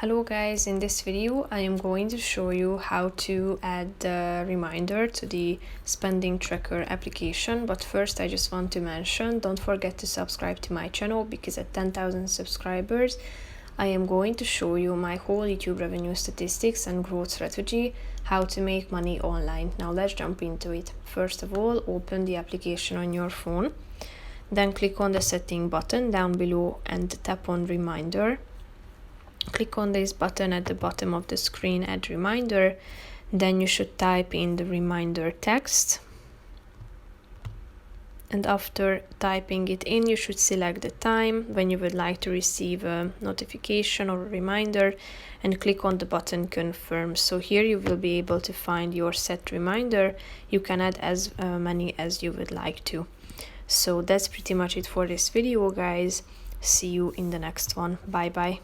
Hello guys, in this video I am going to show you how to add the reminder to the spending tracker application, but first I just want to mention, don't forget to subscribe to my channel because at 10,000 subscribers I am going to show you my whole YouTube revenue statistics and growth strategy, how to make money online. Now let's jump into it. First of all, open the application on your phone, then click on the setting button down below and tap on reminder. Click on this button at the bottom of the screen, add reminder, then you should type in the reminder text, and after typing it in you should select the time when you would like to receive a notification or a reminder and click on the button confirm. So here you will be able to find your set reminder. You can add as many as you would like to. So that's pretty much it for this video guys. See you in the next one. Bye bye.